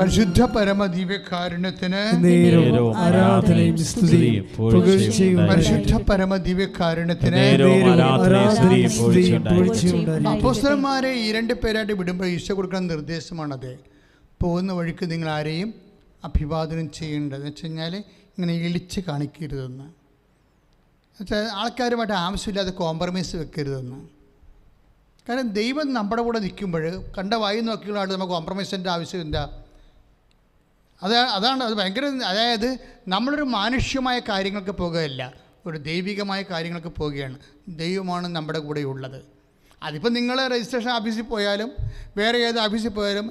പരിശുദ്ധ പരമദിവ്യകാരുണ്യത്തിന് ആരാധനയും സ്തുതിയും പുകഴ്ചയും പരിശുദ്ധ പരമദിവ്യകാരുണ്യത്തിന് അപ്പോസ്തലന്മാരെ ഈ രണ്ട് പേരായിട്ട് വിടുമ്പോൾ ഈശോ കൊടുക്കുന്ന നിർദ്ദേശമാണത്. പോകുന്ന വഴിക്ക് നിങ്ങൾ ആരെയും അഭിവാദനം ചെയ്യേണ്ടതെന്ന് വെച്ച് കഴിഞ്ഞാൽ ഇങ്ങനെ ഇളിച്ച് കാണിക്കരുതെന്ന് വെച്ചാൽ ആൾക്കാരുമായിട്ട് ആവശ്യമില്ലാതെ കോംപ്രമൈസ് വെക്കരുതെന്ന്. കാരണം ദൈവം നമ്മുടെ കൂടെ നിൽക്കുമ്പോൾ കണ്ട വായി നോക്കിയുള്ളതായിട്ട് നമുക്ക് കോംപ്രമൈസിൻ്റെ ആവശ്യമില്ല. അതാണ് അത് ഭയങ്കര. അതായത് നമ്മളൊരു മാനുഷ്യമായ കാര്യങ്ങൾക്ക് പോകുകയല്ല, ഒരു ദൈവികമായ കാര്യങ്ങൾക്ക് പോവുകയാണ്. ദൈവമാണ് നമ്മുടെ കൂടെ ഉള്ളത്. അതിപ്പോൾ നിങ്ങൾ രജിസ്ട്രേഷൻ ഓഫീസിൽ പോയാലും വേറെ ഏത് ഓഫീസിൽ പോയാലും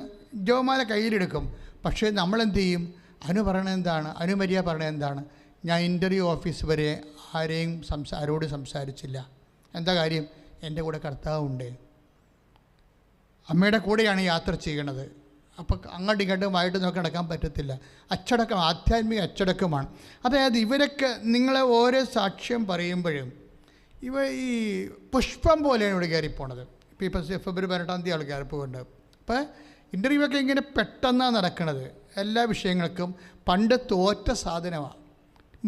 ജോമാല കയ്യിലെടുക്കും. പക്ഷേ നമ്മളെന്ത് ചെയ്യും? പറയണത് എന്താണ്? അനുമര്യ പറയണത് എന്താണ്? ഞാൻ ഇൻ്റർവ്യൂ ഓഫീസ് വരെ ആരോട് സംസാരിച്ചില്ല. എന്താ കാര്യം? എൻ്റെ കൂടെ കർത്താവുണ്ട്, അമ്മയുടെ കൂടെയാണ് യാത്ര ചെയ്യണത്. അപ്പോൾ അങ്ങോട്ടും ഇങ്ങോട്ടും വായിട്ട് നോക്കി നടക്കാൻ പറ്റത്തില്ല. അച്ചടക്കം, ആധ്യാത്മിക അച്ചടക്കമാണ്. അതായത് ഇവരൊക്കെ നിങ്ങളെ ഓരോ സാക്ഷ്യം പറയുമ്പോഴും ഇവ ഈ പുഷ്പം പോലെയാണ് ഇവിടെ കയറിപ്പോണത്. ഇപ്പോൾ ഫെബ്രുവരി 18 ആൾ കയറിപ്പോകുന്നുണ്ട്. അപ്പോൾ ഇൻ്റർവ്യൂ ഒക്കെ ഇങ്ങനെ പെട്ടെന്നാണ് നടക്കുന്നത്. എല്ലാ വിഷയങ്ങൾക്കും പണ്ട് തോറ്റ സാധനമാണ്.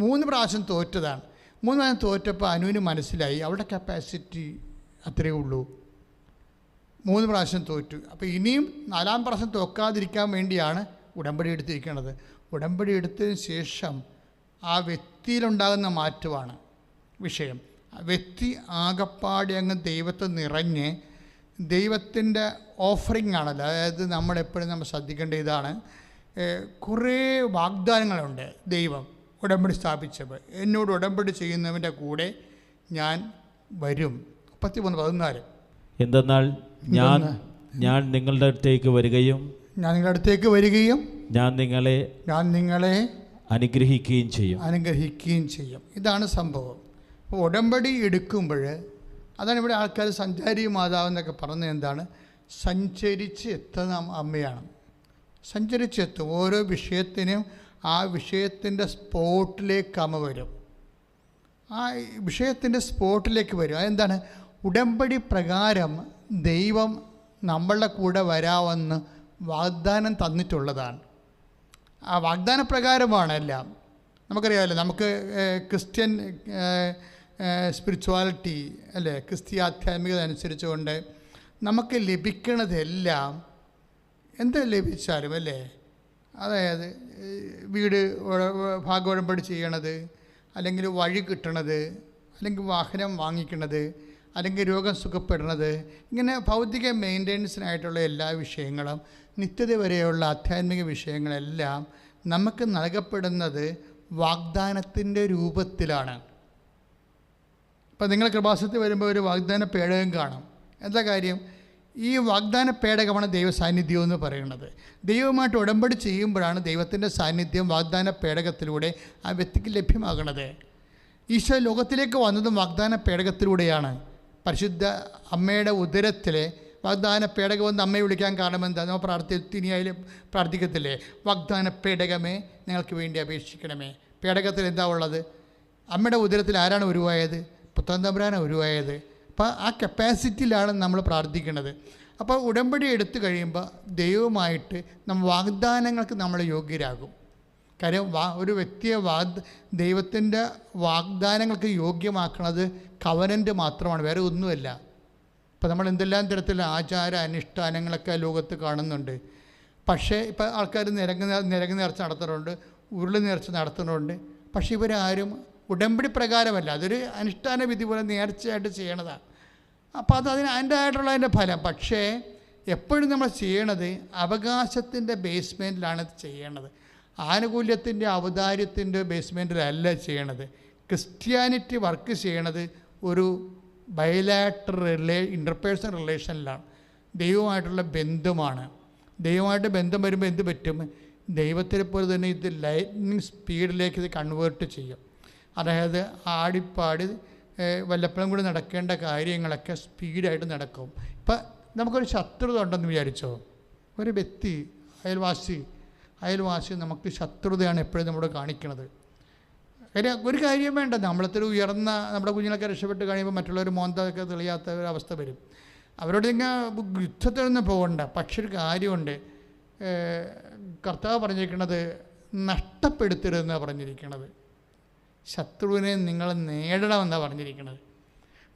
3 പ്രാവശ്യം തോറ്റതാണ്. 3 പ്രാവശ്യം തോറ്റപ്പോൾ അനുവിന് മനസ്സിലായി അവളുടെ കപ്പാസിറ്റി അത്രയേ ഉള്ളൂ. 3 പ്രാവശ്യം തോറ്റു. അപ്പോൾ ഇനിയും 4-ാം പ്രാവശ്യം തോക്കാതിരിക്കാൻ വേണ്ടിയാണ് ഉടമ്പടി എടുത്തിരിക്കുന്നത്. ഉടമ്പടി എടുത്തതിന് ശേഷം ആ വ്യക്തിയിലുണ്ടാകുന്ന മാറ്റമാണ് വിഷയം. വ്യക്തി ആകപ്പാടെ അങ്ങ് ദൈവത്തെ നിറഞ്ഞ് ദൈവത്തിൻ്റെ ഓഫറിംഗ് ആണല്ലോ. അതായത് നമ്മളെപ്പോഴും നമ്മൾ ശ്രദ്ധിക്കേണ്ട ഇതാണ്, കുറേ വാഗ്ദാനങ്ങളുണ്ട്. ദൈവം ഉടമ്പടി സ്ഥാപിച്ചപ്പോൾ എന്നോട് ഉടമ്പടി ചെയ്യുന്നവൻ്റെ കൂടെ ഞാൻ വരും. 13:14. എന്തെന്നാൽ ഞാൻ നിങ്ങളുടെ അടുത്തേക്ക് വരികയും ഞാൻ നിങ്ങളെ അനുഗ്രഹിക്കുകയും ചെയ്യും. ഇതാണ് സംഭവം. അപ്പോൾ ഉടമ്പടി എടുക്കുമ്പോൾ അതാണ് ഇവിടെ ആൾക്കാർ സഞ്ചാരി മാതാവെന്നൊക്കെ പറഞ്ഞത്. എന്താണ്? സഞ്ചരിച്ച് എത്തുന്ന അമ്മയാണ്. സഞ്ചരിച്ചെത്തും. ഓരോ വിഷയത്തിനും ആ വിഷയത്തിൻ്റെ സ്പോട്ടിലേക്ക് അമ്മ വരും. ആ വിഷയത്തിൻ്റെ സ്പോട്ടിലേക്ക് വരും. അതെന്താണ്? ഉടമ്പടി പ്രകാരം ദൈവം നമ്മളുടെ കൂടെ വരാമെന്ന് വാഗ്ദാനം തന്നിട്ടുള്ളതാണ്. ആ വാഗ്ദാന പ്രകാരമാണ് എല്ലാം. നമുക്കറിയാമല്ലോ, നമുക്ക് ക്രിസ്ത്യൻ സ്പിരിച്വാലിറ്റി അല്ലേ, ക്രിസ്തീയ ആധ്യാത്മികത അനുസരിച്ചുകൊണ്ട് നമുക്ക് ലഭിക്കണതെല്ലാം എന്ത് ലഭിച്ചാലും അല്ലേ, അതായത് വീട് ഭാഗോടമ്പടി ചെയ്യണത്, അല്ലെങ്കിൽ വഴി കിട്ടണത്, അല്ലെങ്കിൽ വാഹനം വാങ്ങിക്കണത്, അല്ലെങ്കിൽ രോഗം സുഖപ്പെടുന്നത്, ഇങ്ങനെ ഭൗതിക മെയിൻ്റെനൻസിനായിട്ടുള്ള എല്ലാ വിഷയങ്ങളും നിത്യത വരെയുള്ള ആധ്യാത്മിക വിഷയങ്ങളെല്ലാം നമുക്ക് നൽകപ്പെടുന്നത് വാഗ്ദാനത്തിൻ്റെ രൂപത്തിലാണ്. ഇപ്പം നിങ്ങൾ കൃപാസനത്തിൽ വരുമ്പോൾ ഒരു വാഗ്ദാന പേടകം കാണും. എന്താ കാര്യം? ഈ വാഗ്ദാന പേടകമാണ് ദൈവ സാന്നിധ്യം എന്ന് പറയുന്നത്. ദൈവമായിട്ട് ഉടമ്പടി ചെയ്യുമ്പോഴാണ് ദൈവത്തിൻ്റെ സാന്നിധ്യം വാഗ്ദാന പേടകത്തിലൂടെ ആ വ്യക്തിക്ക് ലഭ്യമാകുന്നത്. ഈശോ ലോകത്തിലേക്ക് വന്നതും വാഗ്ദാന പേടകത്തിലൂടെയാണ്. പരിശുദ്ധ അമ്മയുടെ ഉദരത്തിലെ വാഗ്ദാന പേടകം എന്ന് അമ്മയെ വിളിക്കാൻ കാരണം എന്താ? നമ്മൾ തിനിയായാലും പ്രാർത്ഥിക്കത്തില്ലേ? വാഗ്ദാന പേടകമേ ഞങ്ങൾക്ക് വേണ്ടി അപേക്ഷിക്കണമേ. പേടകത്തിൽ എന്താ ഉള്ളത്? അമ്മയുടെ ഉദരത്തിൽ ആരാണ് ഉരുവായത്? പുത്രൻ തമ്പുരാനാണ് ഉരുവായത്. അപ്പോൾ ആ കപ്പാസിറ്റിയിലാണ് നമ്മൾ പ്രാർത്ഥിക്കുന്നത്. അപ്പോൾ ഉടമ്പടി എടുത്തു കഴിയുമ്പോൾ ദൈവമായിട്ട് വാഗ്ദാനങ്ങൾക്ക് നമ്മൾ യോഗ്യരാകും. കാര്യം ഒരു വ്യക്തിയെ ദൈവത്തിൻ്റെ വാഗ്ദാനങ്ങൾക്ക് യോഗ്യമാക്കുന്നത് കവനൻ്റ് മാത്രമാണ്, വേറെ ഒന്നുമല്ല. ഇപ്പോൾ നമ്മൾ എന്തെല്ലാം തരത്തിലുള്ള ആചാര അനുഷ്ഠാനങ്ങളൊക്കെ ലോകത്ത് കാണുന്നുണ്ട്. പക്ഷേ ഇപ്പോൾ ആൾക്കാർ നിരങ്ങ് നേർച്ച നടത്തുന്നുണ്ട്, ഉരുളി നേർച്ച നടത്തുന്നുണ്ട്. പക്ഷേ ഇവരാരും ഉടമ്പടി പ്രകാരമല്ല, അതൊരു അനുഷ്ഠാന വിധി പോലെ നേർച്ചയായിട്ട് ചെയ്യണതാണ്. അപ്പോൾ അതിൻ്റെതായിട്ടുള്ള അതിൻ്റെ ഫലം. പക്ഷേ എപ്പോഴും നമ്മൾ ചെയ്യണത് അവകാശത്തിൻ്റെ ബേസ്മെൻറ്റിലാണ് ചെയ്യണത്. ആനുകൂല്യത്തിൻ്റെ ഔദാര്യത്തിൻ്റെ ബേസ്മെൻറ്റിലല്ല ചെയ്യണത്. ക്രിസ്ത്യാനിറ്റി വർക്ക് ചെയ്യണത് ഒരു ബയലാറ്ററൽ ഇൻ്റർപേഴ്സണൽ റിലേഷനിലാണ്. ദൈവമായിട്ടുള്ള ബന്ധമാണ്. ദൈവമായിട്ട് ബന്ധം വരുമ്പോൾ എന്ത് പറ്റും? ദൈവത്തിനെ പോലെ തന്നെ ഇത് ലൈറ്റ്നിങ് സ്പീഡിലേക്ക് ഇത് കൺവേർട്ട് ചെയ്യും. അതായത് ആടിപ്പാടി വല്ലപ്പോഴും കൂടി നടക്കേണ്ട കാര്യങ്ങളൊക്കെ സ്പീഡായിട്ട് നടക്കും. ഇപ്പം നമുക്കൊരു ശത്രുത ഉണ്ടെന്ന് വിചാരിച്ചോ, ഒരു വ്യക്തി അയൽവാസി നമുക്ക് ശത്രുതയാണ് എപ്പോഴും നമ്മളോട് കാണിക്കുന്നത്. ഒരു കാര്യം വേണ്ട, നമ്മളത്തൊരു ഉയർന്ന നമ്മുടെ കുഞ്ഞുങ്ങളൊക്കെ രക്ഷപ്പെട്ട് കഴിയുമ്പോൾ മറ്റുള്ളവർ മോന്തൊക്കെ തെളിയാത്ത ഒരവസ്ഥ വരും. അവരോട് ഇങ്ങനെ യുദ്ധത്തിലൊന്നും പോകണ്ട. പക്ഷെ ഒരു കാര്യമുണ്ട്, കർത്താവ് പറഞ്ഞിരിക്കുന്നത് നഷ്ടപ്പെടുത്തരുതെന്നാണ് പറഞ്ഞിരിക്കുന്നത്. ശത്രുവിനെ നിങ്ങൾ നേടണമെന്നാണ് പറഞ്ഞിരിക്കുന്നത്.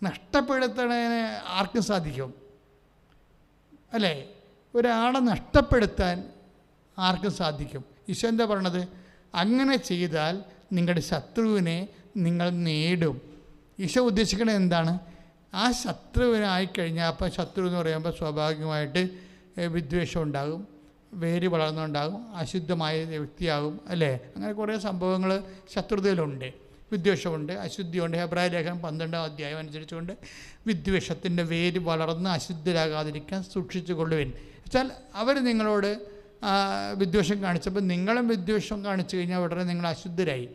നഷ്ടപ്പെടുത്തുന്നതിന് ആർക്കും സാധിക്കും അല്ലേ? ഒരാളെ നഷ്ടപ്പെടുത്താൻ ആർക്കും സാധിക്കും. ഈശോ എന്താ പറയണത്? അങ്ങനെ ചെയ്താൽ നിങ്ങളുടെ ശത്രുവിനെ നിങ്ങൾ നേടും. ഈശോ ഉദ്ദേശിക്കുന്നത് എന്താണ്? ആ ശത്രുവിനായിക്കഴിഞ്ഞാൽ, അപ്പം ശത്രു എന്ന് പറയുമ്പോൾ സ്വാഭാവികമായിട്ട് വിദ്വേഷം ഉണ്ടാകും, വേര് വളർന്നുണ്ടാകും, അശുദ്ധമായ വ്യക്തിയാകും അല്ലേ? അങ്ങനെ കുറേ സംഭവങ്ങൾ ശത്രുതയിലുണ്ട്. വിദ്വേഷമുണ്ട്, അശുദ്ധിയുണ്ട്. ഹെബ്രായ ലേഖനം 12-ാം അധ്യായം അനുസരിച്ചുകൊണ്ട് വിദ്വേഷത്തിൻ്റെ വേര് വളർന്ന് അശുദ്ധരാകാതിരിക്കാൻ സൂക്ഷിച്ചു കൊള്ളുവിൻ. വെച്ചാൽ അവർ നിങ്ങളോട് വിദ്വേഷം കാണിച്ചപ്പോൾ നിങ്ങളും വിദ്വേഷം കാണിച്ചു കഴിഞ്ഞാൽ ഉടനെ നിങ്ങൾ അശുദ്ധരായി.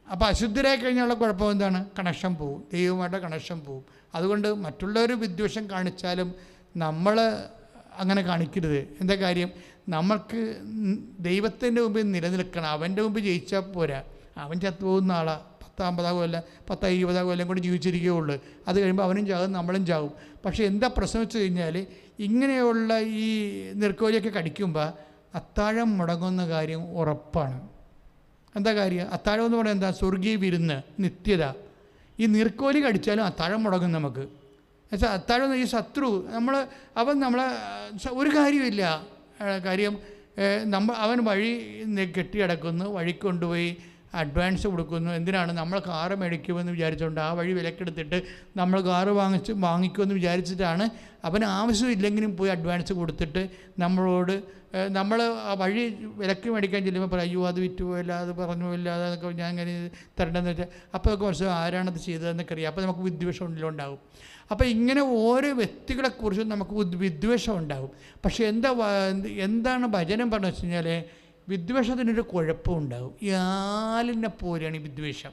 അപ്പോൾ അശുദ്ധരായി കഴിഞ്ഞുള്ള കുഴപ്പം എന്താണ്? കണക്ഷൻ പോവും, ദൈവമായിട്ട് കണക്ഷൻ പോവും. അതുകൊണ്ട് മറ്റുള്ളവർ വിദ്വേഷം കാണിച്ചാലും നമ്മൾ അങ്ങനെ കാണിക്കരുത്. എന്താ കാര്യം? നമ്മൾക്ക് ദൈവത്തിൻ്റെ മുമ്പിൽ നിലനിൽക്കണം. അവൻ്റെ മുമ്പ് ജയിച്ചാൽ പോരാ. അവൻ ചത്തുപോകുന്ന ആളാണ്. 10-50 കൊല്ലം 10-20 കൊല്ലം കൂടി ജീവിച്ചിരിക്കുകയുള്ളൂ. അത് കഴിയുമ്പോൾ അവനും ചാകും, നമ്മളും ചാകും. പക്ഷേ എന്താ പ്രശ്നം വെച്ച് കഴിഞ്ഞാൽ, ഇങ്ങനെയുള്ള ഈ നീർക്കോലിയൊക്കെ കടിക്കുമ്പോൾ അത്താഴം മുടങ്ങുന്ന കാര്യം ഉറപ്പാണ്. എന്താ കാര്യം? അത്താഴം എന്ന് പറയുന്നത് എന്താ? സ്വർഗീയ വിരുന്ന്, നിത്യത. ഈ നീർക്കോലി കടിച്ചാലും അത്താഴം മുടങ്ങും നമുക്ക്. എന്നുവെച്ചാൽ അത്താഴം ഈ ശത്രു അവൻ നമ്മളെ ഒരു കാര്യമില്ല. കാര്യം അവൻ വഴി കെട്ടിയടക്കുന്നു, വഴി കൊണ്ടുപോയി അഡ്വാൻസ് കൊടുക്കുന്നു. എന്തിനാണ്? നമ്മൾ കാറ് മേടിക്കുമെന്ന് വിചാരിച്ചുകൊണ്ട് ആ വഴി വിലക്കെടുത്തിട്ട് നമ്മൾ കാറ് വാങ്ങിക്കുമെന്ന് വിചാരിച്ചിട്ടാണ്. അവന് ആവശ്യമില്ലെങ്കിലും പോയി അഡ്വാൻസ് കൊടുത്തിട്ട് നമ്മളോട് നമ്മൾ ആ വഴി വിലക്ക് മേടിക്കാൻ ചെല്ലുമ്പോൾ പറയും, അയ്യോ അത് വിറ്റുപോയില്ല, അത് പറഞ്ഞു പോയില്ല, അതൊക്കെ ഞാൻ ഇങ്ങനെ തരേണ്ടതെന്ന് വെച്ചാൽ അപ്പോൾ ഒക്കെ വർഷം ആരാണത് ചെയ്തതെന്നൊക്കെ അറിയാം. അപ്പോൾ നമുക്ക് വിദ്വേഷം ഉണ്ടാകും. അപ്പോൾ ഇങ്ങനെ ഓരോ വ്യക്തികളെക്കുറിച്ചും നമുക്ക് വിദ്വേഷം ഉണ്ടാകും. പക്ഷേ എന്താണ് വചനം പറഞ്ഞു വെച്ച് കഴിഞ്ഞാൽ, വിദ്വേഷത്തിനൊരു കുഴപ്പമുണ്ടാകും. ഈ ആലിനെ പോലെയാണ് ഈ വിദ്വേഷം.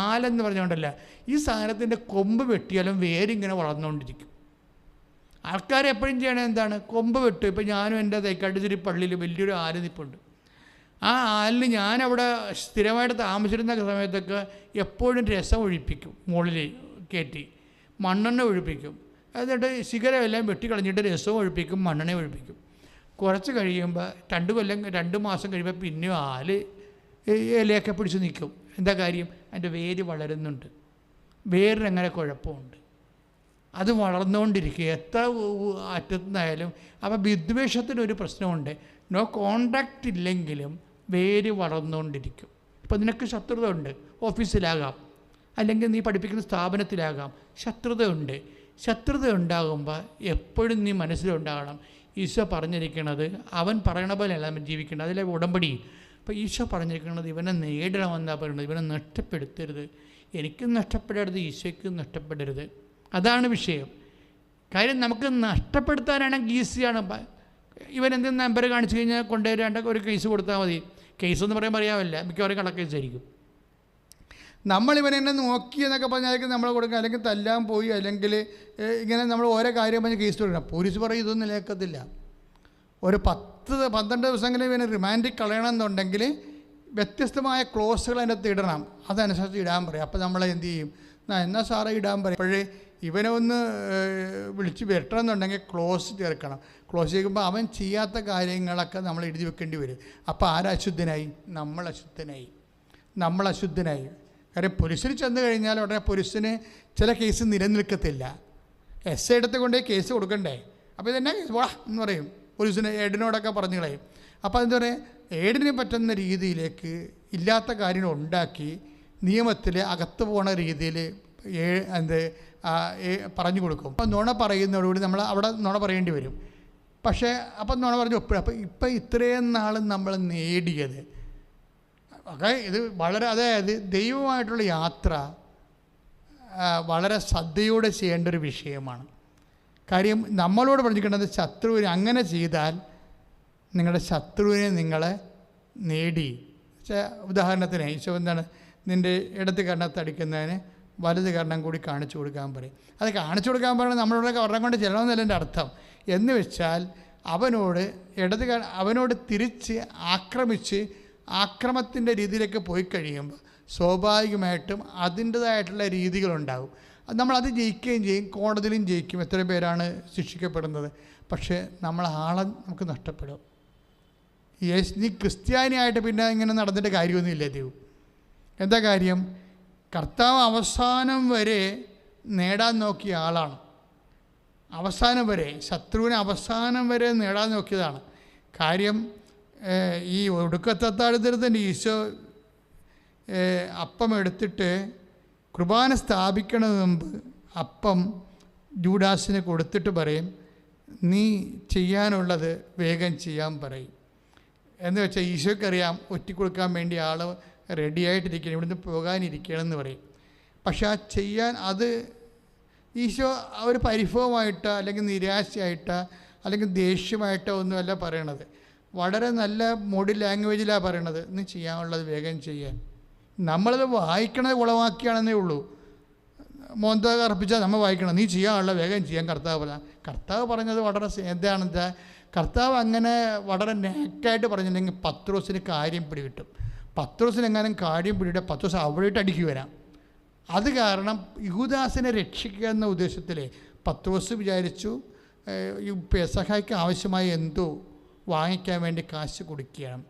ആലെന്ന് പറഞ്ഞുകൊണ്ടല്ല, ഈ സാധനത്തിൻ്റെ കൊമ്പ് വെട്ടിയാലും വേരിങ്ങനെ വളർന്നുകൊണ്ടിരിക്കും. ആൾക്കാർ എപ്പോഴും ചെയ്യണത് എന്താണ്? കൊമ്പ് വെട്ടും. ഇപ്പോൾ ഞാനും എൻ്റെ തൈക്കാട്ടുതിരി പള്ളിയിൽ വലിയൊരു ആല് നിൽപ്പുണ്ട്. ആ ആലിന് ഞാനവിടെ സ്ഥിരമായിട്ട് താമസിച്ചിരുന്ന സമയത്തൊക്കെ എപ്പോഴും രസം ഒഴിപ്പിക്കും, മുകളിൽ കയറ്റി മണ്ണെണ്ണ ഒഴിപ്പിക്കും. എന്നിട്ട് ശിഖരമെല്ലാം വെട്ടിക്കളഞ്ഞിട്ട് രസവും ഒഴിപ്പിക്കും, മണ്ണെണ്ണ ഒഴിപ്പിക്കും. കുറച്ച് കഴിയുമ്പോൾ 2 മാസം കഴിയുമ്പോൾ പിന്നെയും ആല് ഇലയൊക്കെ പിടിച്ച് നിൽക്കും. എന്താ കാര്യം? അതിൻ്റെ വേര് വളരുന്നുണ്ട്. വേരിനങ്ങനെ കുഴപ്പമുണ്ട്, അത് വളർന്നുകൊണ്ടിരിക്കുക എത്ര അറ്റത്തുനിന്നായാലും. അപ്പോൾ വിദ്വേഷത്തിനൊരു പ്രശ്നമുണ്ട്. നോ കോണ്ടാക്റ്റ് ഇല്ലെങ്കിലും വേര് വളർന്നുകൊണ്ടിരിക്കും. ഇപ്പോൾ നിനക്ക് ശത്രുത ഉണ്ട്, ഓഫീസിലാകാം, അല്ലെങ്കിൽ നീ പഠിപ്പിക്കുന്ന സ്ഥാപനത്തിലാകാം, ശത്രുതയുണ്ട്. ശത്രുത ഉണ്ടാകുമ്പോൾ എപ്പോഴും നീ മനസ്സിലുണ്ടാകണം, ഈശോ പറഞ്ഞിരിക്കുന്നത് അവൻ പറയണ പോലെയല്ല നമ്മൾ ജീവിക്കേണ്ടത്. അതിലെ ഉടമ്പടി. അപ്പോൾ ഈശോ പറഞ്ഞിരിക്കുന്നത് ഇവനെ നേടണമെന്നാണ് പറയുന്നത്. ഇവനെ നഷ്ടപ്പെടുത്തരുത്. എനിക്കും നഷ്ടപ്പെടരുത്, ഈശോയ്ക്കും നഷ്ടപ്പെടരുത്. അതാണ് വിഷയം. കാര്യം നമുക്ക് നഷ്ടപ്പെടുത്താനാണെങ്കിൽ ഈസിയാണ്. ഇവൻ എന്തെങ്കിലും നമ്പർ കാണിച്ചു കഴിഞ്ഞാൽ കൊണ്ടുവരേണ്ട ഒരു കേസ് കൊടുത്താൽ മതി. കേസ് എന്ന് പറയുമ്പോൾ അറിയാമല്ല, മിക്കവാറും കള്ളക്കേസായിരിക്കും. നമ്മളിവനെ നോക്കി എന്നൊക്കെ പറഞ്ഞാൽ നമ്മൾ കൊടുക്കുക, അല്ലെങ്കിൽ തല്ലാൻ പോയി, അല്ലെങ്കിൽ ഇങ്ങനെ നമ്മൾ ഓരോ കാര്യം പറഞ്ഞ് കേസ് കൊടുക്കണം. പോലീസ് പറയും ഇതൊന്നും നിലനിൽക്കത്തില്ല. ഒരു 10-12 ദിവസമെങ്കിലും ഇവന് റിമാൻഡിൽ കളയണമെന്നുണ്ടെങ്കിൽ വ്യത്യസ്തമായ ക്ലോസുകൾ അതിനകത്ത് ഇടണം. അതനുസരിച്ച് ഇടാൻ പറയും. അപ്പോൾ നമ്മൾ എന്ത് ചെയ്യും? എന്നാൽ സാറേ ഇടാൻ പറയും. അപ്പോഴേ ഇവനെ ഒന്ന് വിളിച്ച് വരട്ടണമെന്നുണ്ടെങ്കിൽ ക്ലോസ് ചേർക്കണം. ക്ലോസ് ചെയ്യുമ്പോൾ അവൻ ചെയ്യാത്ത കാര്യങ്ങളൊക്കെ നമ്മൾ എഴുതി വെക്കേണ്ടി വരും. അപ്പോൾ ആരശുദ്ധനായി? നമ്മൾ അശുദ്ധനായി. കാര്യം പോലീസിൽ ചെന്ന് കഴിഞ്ഞാൽ ഉടനെ പോലീസിന് ചില കേസ് നിലനിൽക്കത്തില്ല. എസ് എടുത്ത് കൊണ്ടേ കേസ് കൊടുക്കണ്ടേ. അപ്പോൾ ഇതെന്നെ വാ എന്ന് പറയും, പോലീസിന് ഏഡിനോടൊക്കെ പറഞ്ഞു കളയും. അപ്പോൾ എന്താ പറയുക, ഏഡിന് പറ്റുന്ന രീതിയിലേക്ക് ഇല്ലാത്ത കാര്യങ്ങൾ ഉണ്ടാക്കി നിയമത്തിൽ അകത്ത് പോണ രീതിയിൽ പറഞ്ഞു കൊടുക്കും. അപ്പോൾ നുണ പറയുന്നതോടുകൂടി നമ്മൾ അവിടെ നുണ പറയേണ്ടി വരും. പക്ഷേ അപ്പം നുണ പറഞ്ഞു ഒപ്പിടും. അപ്പോൾ ഇപ്പം ഇത്രയും നാളും നമ്മൾ നേടിയത് ഇത് വളരെ, അതായത് ദൈവമായിട്ടുള്ള യാത്ര വളരെ ശ്രദ്ധയോടെ ചെയ്യേണ്ട ഒരു വിഷയമാണ്. കാര്യം നമ്മളോട് പറഞ്ഞിരിക്കുന്നത് ശത്രുവിനെ അങ്ങനെ ചെയ്താൽ നിങ്ങളുടെ ശത്രുവിനെ നിങ്ങളെ നേടി. ഉദാഹരണത്തിന് ഈശോ എന്താണ്, നിൻ്റെ ഇടത് കരണത്തടിക്കുന്നതിന് വലത് കരണം കൂടി കാണിച്ചു കൊടുക്കാൻ പറയും. അത് കാണിച്ചു കൊടുക്കാൻ പറയുന്നത് നമ്മളോടൊക്കെ ഒരെണ്ണം കൊണ്ട് ചെല്ലണമെന്നല്ല എൻ്റെ അർത്ഥം. എന്ന് വെച്ചാൽ അവനോട് തിരിച്ച് ആക്രമിച്ച് ആക്രമത്തിൻ്റെ രീതിയിലേക്ക് പോയി കഴിയുമ്പോൾ സ്വാഭാവികമായിട്ടും അതിൻ്റേതായിട്ടുള്ള രീതികളുണ്ടാകും. നമ്മളത് ജയിക്കുകയും ചെയ്യും, കോടതിയിലും ജയിക്കും. എത്ര പേരാണ് ശിക്ഷിക്കപ്പെടുന്നത്? പക്ഷേ ആളെ നമുക്ക് നഷ്ടപ്പെടും. നീ ക്രിസ്ത്യാനിയായിട്ട് പിന്നെ ഇങ്ങനെ നടന്നിട്ട് കാര്യമൊന്നുമില്ല. ദൈവം എന്താ കാര്യം? കർത്താവ് അവസാനം വരെ നേടാൻ നോക്കിയ ആളാണ്. അവസാനം വരെ ശത്രുവിനെ അവസാനം വരെ നേടാൻ നോക്കിയതാണ്. കാര്യം ഈ ഒടുക്കത്തത്താഴത്തിന് ഈശോ അപ്പം എടുത്തിട്ട് കുർബാന സ്ഥാപിക്കണതിന് മുമ്പ് അപ്പം ജൂഡാസിന് കൊടുത്തിട്ട് പറയും, നീ ചെയ്യാനുള്ളത് വേഗം ചെയ്യാൻ പറയും. എന്ന് വെച്ചാൽ ഈശോയ്ക്കറിയാം ഒറ്റിക്കൊടുക്കാൻ വേണ്ടി ആൾ റെഡിയായിട്ടിരിക്കണം, ഇവിടുന്ന് പോകാനിരിക്കണമെന്ന് പറയും. പക്ഷെ ആ ചെയ്യാൻ അത് ഈശോ ഒരു പരിഭവമായിട്ടോ അല്ലെങ്കിൽ നിരാശയായിട്ടോ അല്ലെങ്കിൽ ദേഷ്യമായിട്ടോ ഒന്നുമല്ല പറയണത്. വളരെ നല്ല മോഡി ലാംഗ്വേജിലാണ് പറയണത്, നീ ചെയ്യാനുള്ളത് വേഗം ചെയ്യാൻ. നമ്മളത് വായിക്കണത് കുളമാക്കിയാണെന്നേ ഉള്ളൂ. മോന്ത അർപ്പിച്ചാൽ നമ്മൾ വായിക്കണം, നീ ചെയ്യാനുള്ള വേഗം ചെയ്യാൻ കർത്താവ് പറഞ്ഞത് വളരെ എന്താണെന്ന് വെച്ചാൽ, കർത്താവ് അങ്ങനെ വളരെ നേക്കായിട്ട് പറഞ്ഞിട്ടുണ്ടെങ്കിൽ പത്രോസിന് കാര്യം പിടികിട്ടും. പത്രോസിന് എങ്ങാനും കാര്യം പിടിയിട്ട് പത്രോസ് അവിടെയിട്ട് അടിക്ക് വരാം. അത് കാരണം യൂദാസിനെ രക്ഷിക്കുക എന്ന ഉദ്ദേശത്തിൽ പത്രോസ് വിചാരിച്ചു ഈ പെസഹയ്ക്ക് ആവശ്യമായ എന്തോ വാങ്ങിക്കാൻ വേണ്ടി കാശ് കൊടുക്കുകയാണ്,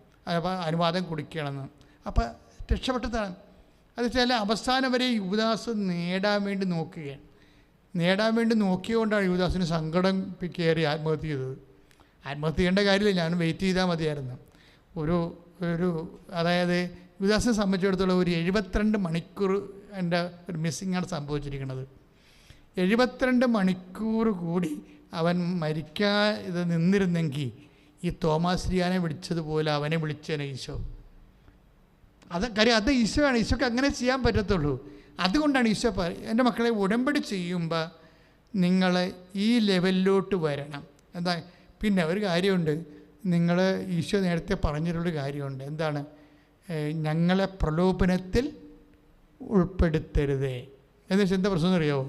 അനുവാദം കൊടുക്കുകയാണെന്ന്. അപ്പം രക്ഷപ്പെട്ടതാണ്. അത് വെച്ചാൽ അവസാനം വരെ യൂദാസ് നേടാൻ വേണ്ടി നോക്കുകയാണ്. നേടാൻ വേണ്ടി നോക്കിയതുകൊണ്ടാണ് യൂദാസിന് സങ്കടം കയറി ആത്മഹത്യ ചെയ്തത്. ആത്മഹത്യ ചെയ്യേണ്ട കാര്യമില്ല, ഞാൻ വെയിറ്റ് ചെയ്താൽ മതിയായിരുന്നു. അതായത് യൂദാസിനെ സംബന്ധിച്ചിടത്തോളം ഒരു 72 മണിക്കൂർ എൻ്റെ ഒരു മിസ്സിങ്ങാണ് സംഭവിച്ചിരിക്കുന്നത്. 72 മണിക്കൂർ കൂടി അവൻ മരിക്കാതെ നിന്നിരുന്നെങ്കിൽ ഈ തോമാശ്രീയാനെ വിളിച്ചതുപോലെ അവനെ വിളിച്ചേനെ ഈശോ. കാര്യം അത് ഈശോയാണ്. ഈശോക്ക് അങ്ങനെ ചെയ്യാൻ പറ്റത്തുള്ളൂ. അതുകൊണ്ടാണ് ഈശോ എൻ്റെ മക്കളെ ഉടമ്പടി ചെയ്യുമ്പോൾ നിങ്ങൾ ഈ ലെവലിലോട്ട് വരണം. എന്താ പിന്നെ ഒരു കാര്യമുണ്ട്, നിങ്ങൾ ഈശോ നേരത്തെ പറഞ്ഞിട്ടുള്ളൊരു കാര്യമുണ്ട്. എന്താണ്? ഞങ്ങളെ പ്രലോഭനത്തിൽ ഉൾപ്പെടുത്തരുതേ എന്ന് വെച്ചാൽ എന്താ പ്രശ്നം അറിയാമോ?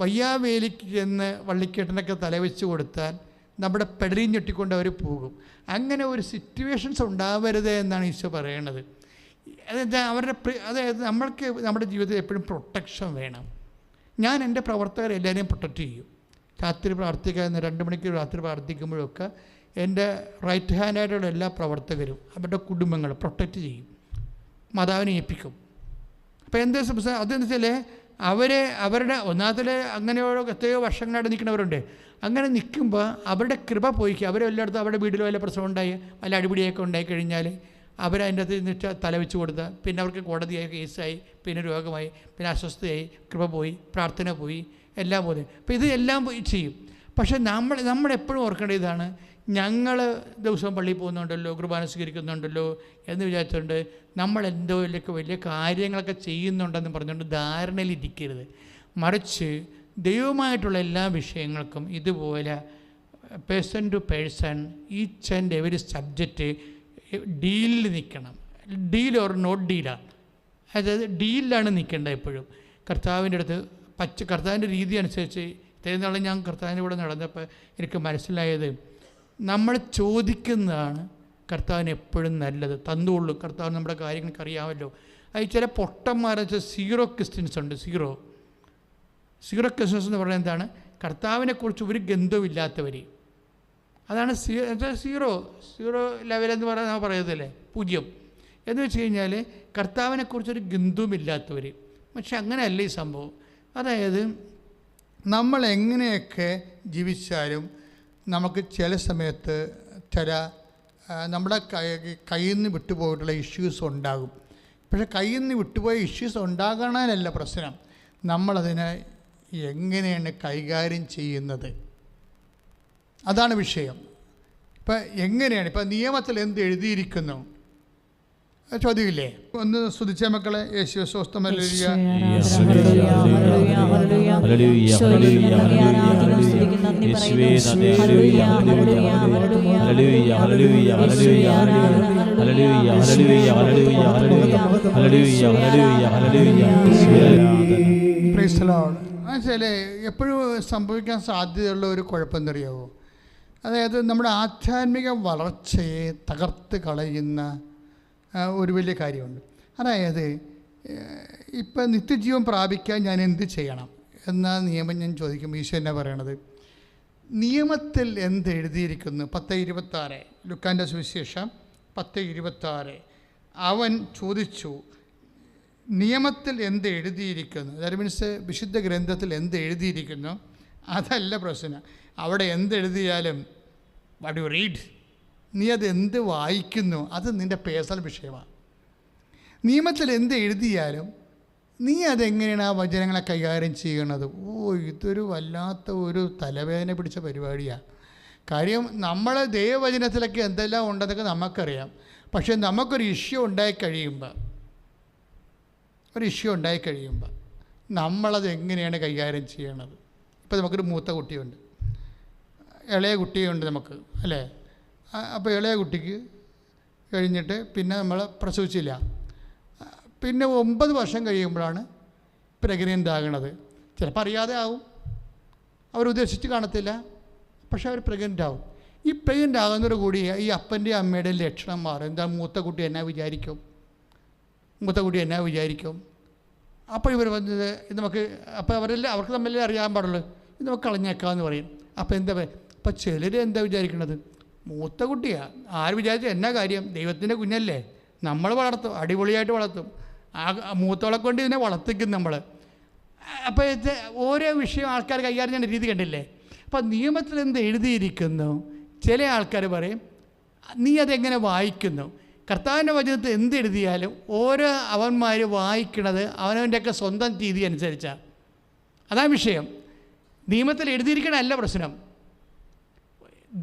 വയ്യാവേലിക്ക് ചെന്ന് വള്ളിക്കെട്ടിനൊക്കെ തലവെച്ച് കൊടുത്താൽ നമ്മുടെ പെടലിയും ഞെട്ടിക്കൊണ്ട് അവർ പോകും. അങ്ങനെ ഒരു സിറ്റുവേഷൻസ് ഉണ്ടാവരുത് എന്നാണ് ഈശോ പറയണത്. അതായത് നമ്മൾക്ക് നമ്മുടെ ജീവിതത്തിൽ എപ്പോഴും പ്രൊട്ടക്ഷൻ വേണം. ഞാൻ എൻ്റെ പ്രവർത്തകരെ എല്ലാവരെയും പ്രൊട്ടക്റ്റ് ചെയ്യും. രാത്രി പ്രാർത്ഥിക്കാൻ 2 മണിക്ക് രാത്രി പ്രാർത്ഥിക്കുമ്പോഴൊക്കെ എൻ്റെ റൈറ്റ് ഹാൻഡായിട്ടുള്ള എല്ലാ പ്രവർത്തകരും അവരുടെ കുടുംബങ്ങൾ പ്രൊട്ടക്റ്റ് ചെയ്യും, മാതാവിനെ ഏൽപ്പിക്കും. അപ്പോൾ എന്താ അതെന്ന് വെച്ചാൽ അവരുടെ ഒന്നാമത്തിൽ അങ്ങനെയോ എത്രയോ വർഷങ്ങളായിട്ട് നിൽക്കുന്നവരുണ്ട്. അങ്ങനെ നിൽക്കുമ്പോൾ അവരുടെ കൃപ പോയിക്കുക. അവരെല്ലായിടത്തും അവരുടെ വീട്ടിൽ വല്ല പ്രശ്നം ഉണ്ടായി വല്ല അടിപിടിയൊക്കെ ഉണ്ടായിക്കഴിഞ്ഞാൽ അവരതിൻ്റെ അകത്ത് നിന്നിട്ട് തലവെച്ച് കൊടുത്താൽ പിന്നെ അവർക്ക് കോടതിയായി, കേസായി, പിന്നെ രോഗമായി, പിന്നെ അസ്വസ്ഥയായി, കൃപ പോയി, പ്രാർത്ഥന പോയി, എല്ലാം പോലെ. അപ്പോൾ ഇത് എല്ലാം പോയി ചെയ്യും. പക്ഷേ നമ്മളെപ്പോഴും ഓർക്കേണ്ട ഇതാണ്, ഞങ്ങൾ ദിവസവും പള്ളിയിൽ പോകുന്നുണ്ടല്ലോ, കുർബാന സ്വീകരിക്കുന്നുണ്ടല്ലോ എന്ന് വിചാരിച്ചുകൊണ്ട് നമ്മളെന്തോ വലിയ കാര്യങ്ങളൊക്കെ ചെയ്യുന്നുണ്ടെന്ന് പറഞ്ഞുകൊണ്ട് ധാരണയിലിരിക്കരുത്. മറിച്ച് ദൈവമായിട്ടുള്ള എല്ലാ വിഷയങ്ങൾക്കും ഇതുപോലെ person to person each and every subject ഡീലിൽ നിൽക്കണം. ഡീൽ ഓർ നോട്ട് ഡീലാണ്. അതായത് ഡീലിലാണ് നിൽക്കേണ്ടത് എപ്പോഴും. കർത്താവിൻ്റെ അടുത്ത് കർത്താവിൻ്റെ രീതി അനുസരിച്ച് ഇത്രയും നാളെ ഞാൻ കർത്താവിൻ്റെ കൂടെ നടന്നപ്പോൾ എനിക്ക് മനസ്സിലായത്, നമ്മൾ ചോദിക്കുന്നതാണ് കർത്താവിന് എപ്പോഴും നല്ലത്. തന്നുകൊള്ളും. കർത്താവ് നമ്മുടെ കാര്യങ്ങൾക്ക് അറിയാമല്ലോ. അത് ചില പൊട്ടന്മാരെന്ന് വെച്ചാൽ സീറോ ക്രിസ്ത്യൻസ് ഉണ്ട്. സീറോ ക്രിസ്ത്യൻസ് എന്ന് പറയുന്നത് എന്താണ്? കർത്താവിനെക്കുറിച്ച് ഒരു ഗന്ധമില്ലാത്തവർ. അതാണ് സീറോ ലെവലെന്ന് പറയാൻ പറയുന്നതല്ലേ, 0 എന്ന് വെച്ച് കഴിഞ്ഞാൽ കർത്താവിനെക്കുറിച്ചൊരു ഗന്ധവുമില്ലാത്തവർ. പക്ഷെ അങ്ങനെയല്ല ഈ സംഭവം. അതായത് നമ്മൾ എങ്ങനെയൊക്കെ ജീവിച്ചാലും നമുക്ക് ചില സമയത്ത് നമ്മുടെ കയ്യിൽ നിന്ന് വിട്ടുപോയിട്ടുള്ള ഇഷ്യൂസ് ഉണ്ടാകും. പക്ഷേ കയ്യിൽ നിന്ന് വിട്ടുപോയ ഇഷ്യൂസ് ഉണ്ടാകാനല്ല പ്രശ്നം, നമ്മളതിനെ എങ്ങനെയാണ് കൈകാര്യം ചെയ്യുന്നത്, അതാണ് വിഷയം. ഇപ്പം എങ്ങനെയാണ്, ഇപ്പം നിയമത്തിൽ എന്ത് എഴുതിയിരിക്കുന്നു ചോദ്യമില്ലേ? ഒന്ന് സ്തുതിച്ച മക്കളെ. യേശുവേ സ്തോത്രം. ഹല്ലേലൂയ. Praise the Lord. എന്നുവെച്ചാൽ എപ്പോഴും സംഭവിക്കാൻ സാധ്യതയുള്ള ഒരു കുഴപ്പം എന്നറിയാവോ? അതായത് നമ്മുടെ ആധ്യാത്മിക വളർച്ചയെ തകർത്ത് കളയുന്ന ഒരു വലിയ കാര്യമുണ്ട്. അതായത് ഇപ്പം നിത്യജീവൻ പ്രാപിക്കാൻ ഞാൻ എന്ത് ചെയ്യണം എന്ന നിയമം ഞാൻ ചോദിക്കുമ്പോൾ ഈശോ എന്നാ പറയണത്? നിയമത്തിൽ എന്ത് എഴുതിയിരിക്കുന്നു? 10:26 ലുക്കാൻ്റെ സുവിശേഷം 10:26. അവൻ ചോദിച്ചു, നിയമത്തിൽ എന്ത് എഴുതിയിരിക്കുന്നു? ദാറ്റ് മീൻസ് വിശുദ്ധ ഗ്രന്ഥത്തിൽ എന്ത് എഴുതിയിരിക്കുന്നു അതല്ല പ്രശ്നം. അവിടെ എന്തെഴുതിയാലും വാട്ട് യു റീഡ്, നീ അത് എന്ത് വായിക്കുന്നു അത് നിൻ്റെ പേഴ്സണൽ വിഷയമാണ്. നിയമത്തിൽ എന്ത് എഴുതിയാലും നീ അതെങ്ങനെയാണ് ആ വചനങ്ങളെ കൈകാര്യം ചെയ്യണത്? ഇതൊരു വല്ലാത്ത ഒരു തലവേദന പിടിച്ച പരിപാടിയാണ്. കാര്യം നമ്മൾ ദൈവവചനത്തിലൊക്കെ എന്തെല്ലാം ഉണ്ടെന്നൊക്കെ നമുക്കറിയാം. പക്ഷേ നമുക്കൊരു ഇഷ്യൂ ഉണ്ടായി കഴിയുമ്പോൾ നമ്മളത് എങ്ങനെയാണ് കൈകാര്യം ചെയ്യണത്? ഇപ്പോൾ നമുക്കൊരു മൂത്ത കുട്ടിയുണ്ട്, ഇളയ കുട്ടിയുണ്ട് നമുക്ക്, അല്ലേ? അപ്പോൾ ഇളയ കുട്ടിക്ക് കഴിഞ്ഞിട്ട് പിന്നെ നമ്മൾ പ്രസവിച്ചില്ല, പിന്നെ 9 വർഷം കഴിയുമ്പോഴാണ് പ്രഗ്നൻ്റ് ആകണത്. ചിലപ്പോൾ അറിയാതെ ആവും, അവരുദ്ദേശിച്ച് കാണത്തില്ല, പക്ഷെ അവർ പ്രഗ്നൻ്റ് ആവും. ഈ പ്രഗ്നൻ്റ് ആകുന്നതോടുകൂടി ഈ അപ്പൻ്റെയും അമ്മയുടെയും ലക്ഷണം മാറും. എന്താ, മൂത്ത കുട്ടി എന്നാ വിചാരിക്കും? അപ്പോൾ ഇവർ വന്നത് നമുക്ക്, അപ്പോൾ അവർക്ക് തമ്മിലേ അറിയാൻ പാടുള്ളൂ, ഇത് നമുക്ക് കളഞ്ഞേക്കാമെന്ന് പറയും. അപ്പോൾ എന്താ പറയുക? അപ്പോൾ ചിലർ എന്താ വിചാരിക്കണത്? മൂത്ത കുട്ടിയാണ്, ആര് വിചാരിച്ചു എന്നാ കാര്യം, ദൈവത്തിൻ്റെ കുഞ്ഞല്ലേ, നമ്മൾ വളർത്തും, അടിപൊളിയായിട്ട് വളർത്തും, ആ മൂത്തോളെ കൊണ്ട് ഇതിനെ വളർത്തിക്കും നമ്മൾ. അപ്പോൾ ഓരോ വിഷയം ആൾക്കാർ കൈകാര്യം ചെയ്യുന്ന രീതി കണ്ടില്ലേ? അപ്പം നിയമത്തിൽ എന്ത് എഴുതിയിരിക്കുന്നു? ചില ആൾക്കാർ പറയും, നീ അതെങ്ങനെ വായിക്കുന്നു? കർത്താവിൻ്റെ വചനത്തിൽ എന്ത് എഴുതിയാലും ഓരോ അവന്മാർ വായിക്കണത് അവനവൻ്റെയൊക്കെ സ്വന്തം രീതി അനുസരിച്ചാണ്. അതാണ് വിഷയം. നിയമത്തിൽ എഴുതിയിരിക്കണമല്ല പ്രശ്നം.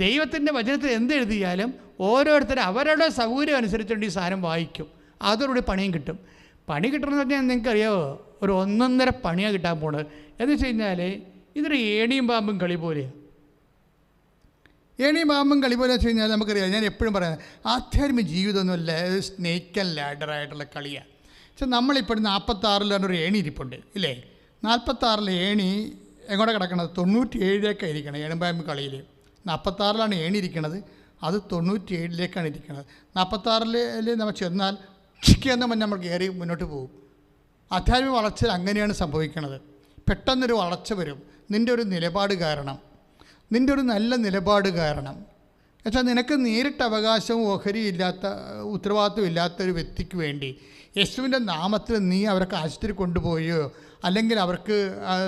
ദൈവത്തിൻ്റെ വചനത്തിൽ എന്ത് എഴുതിയാലും ഓരോരുത്തരും അവരുടെ സൗകര്യം അനുസരിച്ചുകൊണ്ട് ഈ സാധനം വായിക്കും. അതോടുകൂടി പണിയും കിട്ടും. പണി കിട്ടണമെന്ന് പറഞ്ഞാൽ നിങ്ങൾക്കറിയാമോ, ഒരു 1.5 പണിയാണ് കിട്ടാൻ പോണത്. എന്ന് വെച്ച് കഴിഞ്ഞാൽ ഇതൊരു ഏണിയും പാമ്പും കളി പോലെയാണ്. ഏണിയും പാമ്പും കളി പോലെ വെച്ച് കഴിഞ്ഞാൽ നമുക്കറിയാം, ഞാൻ എപ്പോഴും പറയുന്നത് ആധ്യാത്മിക ജീവിതമൊന്നുമല്ല, സ്നേക്ക് ആൻഡ് ലാഡറായിട്ടുള്ള കളിയാണ്. പക്ഷേ നമ്മളിപ്പോൾ 46 ഒരു ഏണി ഇരിപ്പുണ്ട് ഇല്ലേ? 46 ഏണി എങ്ങോട്ട് കിടക്കണത്? 97 ഇരിക്കണം. ഏണിപ്പാമ്പ് കളിയിൽ 46 ഏണി ഇരിക്കണത്, അത് 97 ഇരിക്കുന്നത്. 46 നമ്മൾ ചെന്നാൽ എന്ന് പറഞ്ഞാൽ നമ്മൾ കയറി മുന്നോട്ട് പോകും. ആധ്യാത്മിക വളർച്ചയിൽ അങ്ങനെയാണ് സംഭവിക്കുന്നത്. പെട്ടെന്നൊരു വളർച്ച വരും നിൻ്റെ ഒരു നിലപാട് കാരണം, നിൻ്റെ ഒരു നല്ല നിലപാട് കാരണം. എന്നുവെച്ചാൽ നിനക്ക് നേരിട്ട് അവകാശവും ഓഹരിയില്ലാത്ത ഉത്തരവാദിത്വം ഇല്ലാത്തൊരു വ്യക്തിക്ക് വേണ്ടി യേശുവിൻ്റെ നാമത്തിൽ നീ അവർക്ക് ആശുപത്രി കൊണ്ടുപോയോ അല്ലെങ്കിൽ അവർക്ക്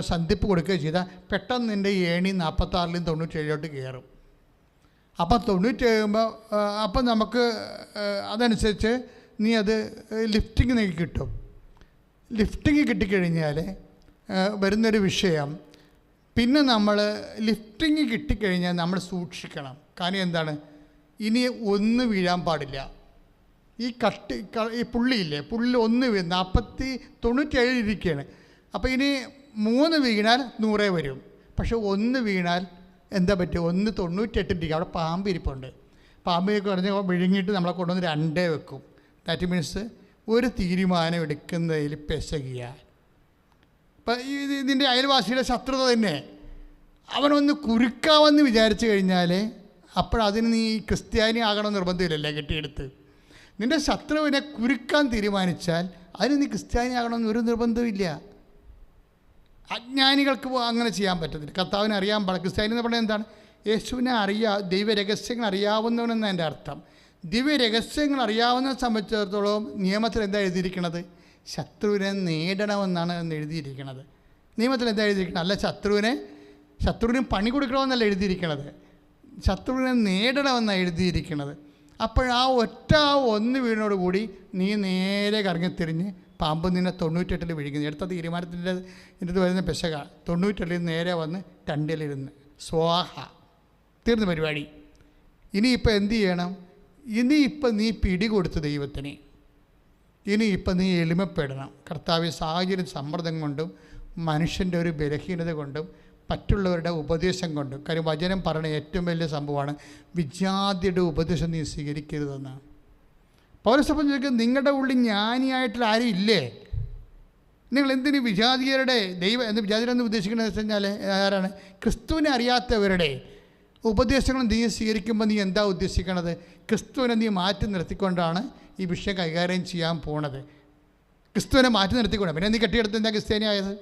സന്ധിപ്പ് കൊടുക്കുകയോ ചെയ്താൽ പെട്ടെന്ന് നിൻ്റെ ഏണി 46 97 കയറും. അപ്പം 97 അപ്പം നമുക്ക് അതനുസരിച്ച് നീ അത് ലിഫ്റ്റിങ് നീക്കി കിട്ടും. ലിഫ്റ്റിങ് കിട്ടിക്കഴിഞ്ഞാൽ വരുന്നൊരു വിഷയം, പിന്നെ നമ്മൾ ലിഫ്റ്റിങ് കിട്ടിക്കഴിഞ്ഞാൽ നമ്മൾ സൂക്ഷിക്കണം. കാരണം എന്താണ്, ഇനി ഒന്ന് വീഴാൻ പാടില്ല. ഈ പുള്ളിയില്ലേ, പുള്ളി 97 ഇരിക്കുകയാണ്. അപ്പോൾ ഇനി 3 വീണാൽ 100 വരും. പക്ഷെ 1 വീണാൽ എന്താ പറ്റുക? 98 ഇരിക്കുക. അവിടെ പാമ്പ് ഇരിപ്പുണ്ട്. പാമ്പിനൊക്കെ പറഞ്ഞ് വിഴുങ്ങിയിട്ട് നമ്മളെ കൊണ്ടുവന്ന് 2 വെക്കും. ദാറ്റ് മീൻസ് ഒരു തീരുമാനം എടുക്കുന്നതിൽ പെശകിയ. ഇപ്പം ഇതിൻ്റെ അയൽവാസിയുടെ ശത്രുത തന്നെ, അവനൊന്ന് കുരുക്കാമെന്ന് വിചാരിച്ചു കഴിഞ്ഞാൽ അപ്പോഴതിന് നീ ക്രിസ്ത്യാനി ആകണമെന്ന് നിർബന്ധമില്ലല്ലേ കെട്ടിയെടുത്ത്. നിൻ്റെ ശത്രുവിനെ കുരുക്കാൻ തീരുമാനിച്ചാൽ അതിന് നീ ക്രിസ്ത്യാനി ആകണമെന്ന് ഒരു നിർബന്ധമില്ല. അജ്ഞാനികൾക്ക് അങ്ങനെ ചെയ്യാൻ പറ്റത്തില്ല. കർത്താവിനെ അറിയാൻ പാടില്ല. ക്രിസ്ത്യാനി എന്ന് പറഞ്ഞാൽ എന്താണ്? യേശുവിനെ ദൈവരഹസ്യങ്ങൾ അറിയാവുന്നവനെന്നാണ് എൻ്റെ അർത്ഥം. ദിവ്യരഹസ്യങ്ങൾ അറിയാവുന്നതിനെ സംബന്ധിച്ചിടത്തോളം നിയമത്തിൽ എന്താ എഴുതിയിരിക്കുന്നത്? ശത്രുവിനെ നേടണമെന്നാണ് എന്ന് എഴുതിയിരിക്കുന്നത്. നിയമത്തിൽ എന്താ എഴുതിയിരിക്കുന്നത്? അല്ല ശത്രുവിന് പണി കൊടുക്കണമെന്നല്ല എഴുതിയിരിക്കുന്നത്, ശത്രുവിനെ നേടണമെന്നാണ് എഴുതിയിരിക്കുന്നത്. അപ്പോഴാ ഒന്ന് വീണോടുകൂടി നീ നേരെ കറങ്ങിത്തിരിഞ്ഞ് പാമ്പ് നിന്നെ 98 വിഴുങ്ങുന്നു. എടുത്ത തീരുമാനത്തിൻ്റെ ഇതിനകത്ത് വരുന്ന പെശക 98 നേരെ വന്ന് 2 സ്വാഹ, തീർന്ന പരിപാടി. ഇനിയിപ്പോൾ എന്ത് ചെയ്യണം? ഇനിയിപ്പോൾ നീ പിടികൊടുത്ത് ദൈവത്തിന്, ഇനിയിപ്പോൾ നീ എളിമപ്പെടണം. കർത്താവ് സാഹചര്യം സമ്മർദ്ദം കൊണ്ടും മനുഷ്യൻ്റെ ഒരു ബലഹീനത കൊണ്ടും മറ്റുള്ളവരുടെ ഉപദേശം കൊണ്ടും, കാര്യം വചനം പറയുന്ന ഏറ്റവും വലിയ സംഭവമാണ് വിജാതിയുടെ ഉപദേശം നീ സ്വീകരിക്കരുതെന്നാണ്. പൗരസഭ ചോദിക്കും, നിങ്ങളുടെ ഉള്ളിൽ ജ്ഞാനിയായിട്ടുള്ള ആരും ഇല്ലേ? നിങ്ങൾ എന്തിന് വിജാതിയരുടെ വിജാതിരെന്ന് ഉദ്ദേശിക്കുന്നത് വെച്ച് കഴിഞ്ഞാൽ ആരാണ്? ക്രിസ്തുവിനെ അറിയാത്തവരുടെ ഉപദേശങ്ങൾ നീ സ്വീകരിക്കുമ്പോൾ നീ എന്താ ഉദ്ദേശിക്കണത്? ക്രിസ്തുവിനെ നീ മാറ്റി നിർത്തിക്കൊണ്ടാണ് ഈ വിഷയം കൈകാര്യം ചെയ്യാൻ പോണത്. ക്രിസ്തുവിനെ മാറ്റി നിർത്തിക്കൊണ്ട് പിന്നെ നീ കെട്ടിയെടുത്ത് എന്താ ക്രിസ്ത്യാനി ആയത്?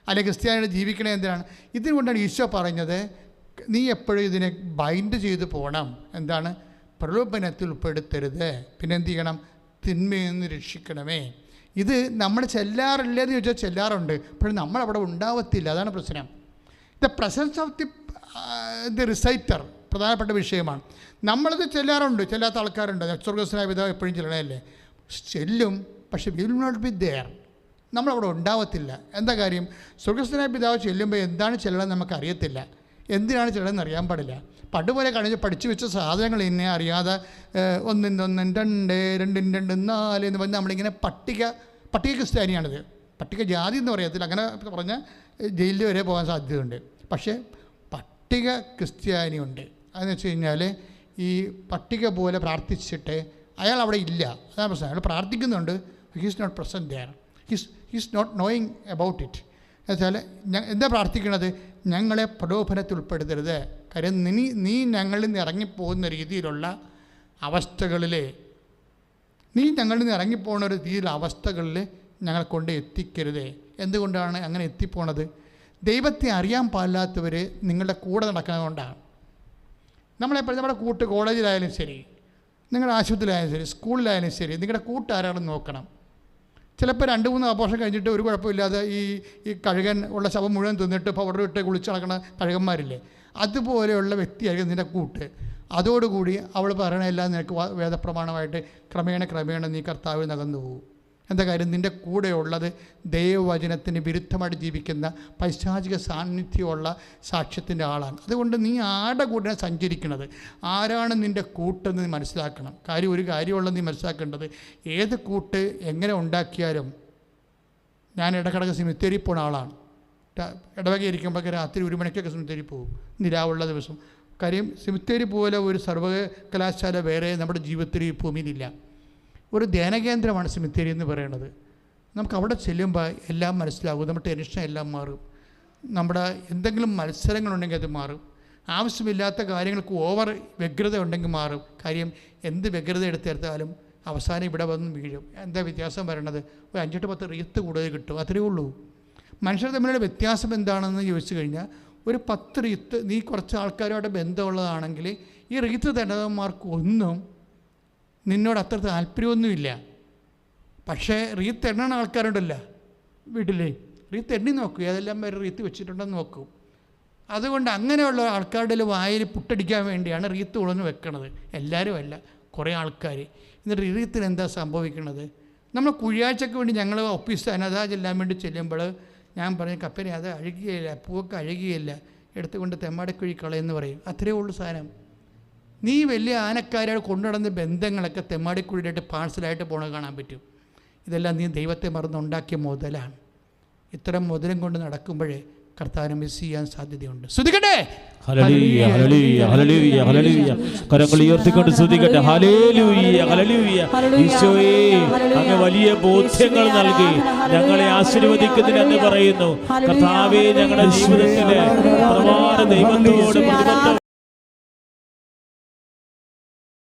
അല്ലെങ്കിൽ ക്രിസ്ത്യാനിയുടെ ജീവിക്കണേ എന്തിനാണ്? ഇതിനുകൊണ്ടാണ് ഈശോ പറഞ്ഞത്, നീ എപ്പോഴും ഇതിനെ ബൈൻഡ് ചെയ്ത് പോകണം. എന്താണ്? പ്രലോഭനത്തിൽ ഉൾപ്പെടുത്തരുത്. പിന്നെ എന്ത് ചെയ്യണം? തിന്മയിൽ നിന്ന് രക്ഷിക്കണമേ. ഇത് നമ്മൾ ചെല്ലാറില്ലെന്ന് ചോദിച്ചാൽ ചെല്ലാറുണ്ട്, പക്ഷേ നമ്മളവിടെ ഉണ്ടാവത്തില്ല. അതാണ് പ്രശ്നം. ദ പ്രസൻസ് ഓഫ് ദി റിസൈറ്റർ പ്രധാനപ്പെട്ട വിഷയമാണ്. നമ്മളിത് ചെല്ലാറുണ്ട്, ചെല്ലാത്ത ആൾക്കാരുണ്ട്. സ്വർഗ്ഗസ്ഥനായ പിതാവ് എപ്പോഴും ചെല്ലണമല്ലേ? ചെല്ലും, പക്ഷേ വിൽ നോട്ട് ബി ദെയർ. നമ്മളവിടെ ഉണ്ടാവത്തില്ല. എന്താ കാര്യം? സ്വർഗ്ഗസ്ഥനായ പിതാവ് ചെല്ലുമ്പോൾ എന്താണ് ചെല്ലണമെന്ന് നമുക്കറിയത്തില്ല, എന്തിനാണ് ചെല്ലണമെന്ന് അറിയാൻ പാടില്ല. പണ്ടുപോലെ പഠിച്ചു വെച്ച സാധനങ്ങൾ ഇന്നെ അറിയാതെ 1 × 1 2 2 2 4 എന്ന് പറഞ്ഞാൽ നമ്മളിങ്ങനെ പട്ടിക ക്രിസ്ത്യാനിയാണിത്. പട്ടിക ജാതി എന്ന് പറയത്തില്ല, അങ്ങനെ പറഞ്ഞാൽ ജയിലിൽ വരെ പോകാൻ സാധ്യതയുണ്ട്. പക്ഷേ പട്ടിക ക്രിസ്ത്യാനിയുണ്ട്. അതെന്ന് വെച്ച് കഴിഞ്ഞാൽ ഈ പട്ടിക പോലെ പ്രാർത്ഥിച്ചിട്ട് അയാൾ അവിടെ ഇല്ല. അതാണ് പ്രശ്നം. അയാൾ പ്രാർത്ഥിക്കുന്നുണ്ട്, he's not present there, he's not knowing about it. എന്നുവെച്ചാൽ എന്താ പ്രാർത്ഥിക്കണത്? ഞങ്ങളെ പ്രലോഭനത്തിൽ ഉൾപ്പെടുത്തരുത്. കാര്യം നീ ഞങ്ങളിൽ നിന്ന് ഇറങ്ങിപ്പോകുന്ന രീതിയിലുള്ള അവസ്ഥകളിൽ, ഒരു രീതിയിലുള്ള അവസ്ഥകളിൽ ഞങ്ങളെ കൊണ്ട് എത്തിക്കരുത്. എന്തുകൊണ്ടാണ് അങ്ങനെ എത്തിപ്പോണത്? ദൈവത്തെ അറിയാൻ പാടില്ലാത്തവർ നിങ്ങളുടെ കൂടെ നടക്കുന്നതുകൊണ്ടാണ്. നമ്മളെപ്പോഴും നമ്മുടെ കോളേജിലായാലും ശരി, നിങ്ങളുടെ ആശുപത്രിയിലായാലും ശരി, സ്കൂളിലായാലും ശരി, നിങ്ങളുടെ കൂട്ടുകാരാണെന്ന് നോക്കണം. ചിലപ്പോൾ 2-3 ആഘോഷം കഴിഞ്ഞിട്ട് ഒരു കുഴപ്പമില്ലാതെ ഈ കഴുകൻ ഉള്ള ശവം മുഴുവൻ തിന്നിട്ട് പൗഡർ ഇട്ട് കുളിച്ച് നടക്കുന്ന കഴുകന്മാരില്ലേ, അതുപോലെയുള്ള വ്യക്തിയായിരിക്കും നിൻ്റെ കൂട്ട്. അതോടുകൂടി അവൾ പറയണതെല്ലാം നിനക്ക് വേദപ്രമാണമായിട്ട് ക്രമേണ നീ കർത്താവിൽ നകന്നു പോകും. എന്താ കാര്യം? നിൻ്റെ കൂടെയുള്ളത് ദൈവവചനത്തിന് വിരുദ്ധമായിട്ട് ജീവിക്കുന്ന പൈശാചിക സാന്നിധ്യമുള്ള സാക്ഷ്യത്തിൻ്റെ ആളാണ്. അതുകൊണ്ട് നീ ആരുടെ കൂടെ സഞ്ചരിക്കുന്നത്, ആരാണ് നിൻ്റെ കൂട്ടെന്ന് നീ മനസ്സിലാക്കണം. ഒരു കാര്യമുള്ളത് നീ മനസ്സിലാക്കേണ്ടത്, ഏത് കൂട്ട് എങ്ങനെ ഉണ്ടാക്കിയാലും. ഞാൻ ഇടക്കിടക്ക് സിമിത്തേരി പോകുന്ന ആളാണ്. ഇടവക ഇരിക്കുമ്പോഴൊക്കെ രാത്രി 1 മണിക്കൊക്കെ സിമിത്തേരി പോകും, നിലാവുള്ള ദിവസം. കാര്യം സിമിത്തേരി പോലെ ഒരു സർവകലാശാല വേറെ നമ്മുടെ ജീവിതത്തിൽ ഈ ഭൂമിയിലില്ല. ഒരു ധ്യാനകേന്ദ്രമാണ് സിമിത്തേരി എന്ന് പറയുന്നത്. നമുക്ക് അവിടെ ചെല്ലുമ്പോൾ എല്ലാം മനസ്സിലാകും. നമ്മുടെ ടെൻഷൻ എല്ലാം മാറും. നമ്മുടെ എന്തെങ്കിലും മത്സരങ്ങളുണ്ടെങ്കിൽ അത് മാറും. ആവശ്യമില്ലാത്ത കാര്യങ്ങൾക്ക് ഓവർ വ്യഗ്രത ഉണ്ടെങ്കിൽ മാറും. കാര്യം എന്ത് വ്യഗ്രത എടുത്തെടുത്താലും അവസാനം ഇവിടെ വന്ന് വീഴും. എന്താ വ്യത്യാസം വരണത്? ഒരു 5-10 റീത്ത് കൂടുതൽ കിട്ടും, അത്രയേ ഉള്ളൂ. മനുഷ്യർ തമ്മിലുള്ള വ്യത്യാസം എന്താണെന്ന് ചോദിച്ചു കഴിഞ്ഞാൽ, ഒരു 10 റീത്ത് നീ കുറച്ച് ആൾക്കാരുമായിട്ട് ബന്ധമുള്ളതാണെങ്കിൽ ഈ റീത്ത് തന്നവന്മാർക്കൊന്നും നിന്നോട് അത്ര താല്പര്യമൊന്നുമില്ല. പക്ഷേ റീത്ത് എണ്ണണ ആൾക്കാരുണ്ടല്ലോ വീട്ടിലേ, റീത്ത് എണ്ണി നോക്കൂ, ഏതെല്ലാം പേര് റീത്ത് വെച്ചിട്ടുണ്ടെന്ന് നോക്കൂ. അതുകൊണ്ട് അങ്ങനെയുള്ള ആൾക്കാരുടെ വായിൽ പുട്ടടിക്കാൻ വേണ്ടിയാണ് റീത്ത് ഉളന്ന് വെക്കണത്. എല്ലാവരും അല്ല, കുറേ ആൾക്കാർ. എന്നിട്ട് റീത്തിന് എന്താ സംഭവിക്കുന്നത്? നമ്മൾ കുഴിയാഴ്ചക്ക് വേണ്ടി ഞങ്ങൾ ഓഫീസ് അനതാ ചെല്ലാൻ വേണ്ടി ചെല്ലുമ്പോൾ ഞാൻ പറയും, കപ്പനെ അത് അഴുകിയില്ല, പൂവൊക്കെ അഴുകിയില്ല, എടുത്തുകൊണ്ട് തെമ്മാടിക്കുഴി കളയെന്ന് പറയും. അത്രയേ ഉള്ളൂ സാധനം. നീ വലിയ ആനക്കാരോട് കൊണ്ടുനടന്ന ബന്ധങ്ങളൊക്കെ തെമ്മാടിക്കുഴിയായിട്ട് പാഴ്സലായിട്ട് പോണത് കാണാൻ പറ്റും. ഇതെല്ലാം നീ ദൈവത്തെ മറന്നുണ്ടാക്കിയ മുതലാണ്. ഇത്തരം മുതലും കൊണ്ട് നടക്കുമ്പോഴേ കർത്താവിനെ മിസ് ചെയ്യാൻ സാധ്യതയുണ്ട്. ശ്രദ്ധിക്കട്ടെ. ഹല്ലേലൂയ, ഹല്ലേലൂയ, ഹല്ലേലൂയ, ഹല്ലേലൂയ. കരങ്ങൾ ഉയർത്തിക്കൊണ്ട് സ്തുതിക്കട്ടെ. ഹല്ലേലൂയ, ഹല്ലേലൂയ. ഈശോയേ, അങ്ങ് വലിയ ബോധ്യങ്ങൾ നൽകി ഞങ്ങളെ ആശീർവദിക്കുന്നതിനെന്ന് പറയുന്നു. കർത്താവേ, ഞങ്ങളുടെ ജീവിതത്തിലെ പ്രമാണ ദൈവത്തോട് പ്രതിബദ്ധ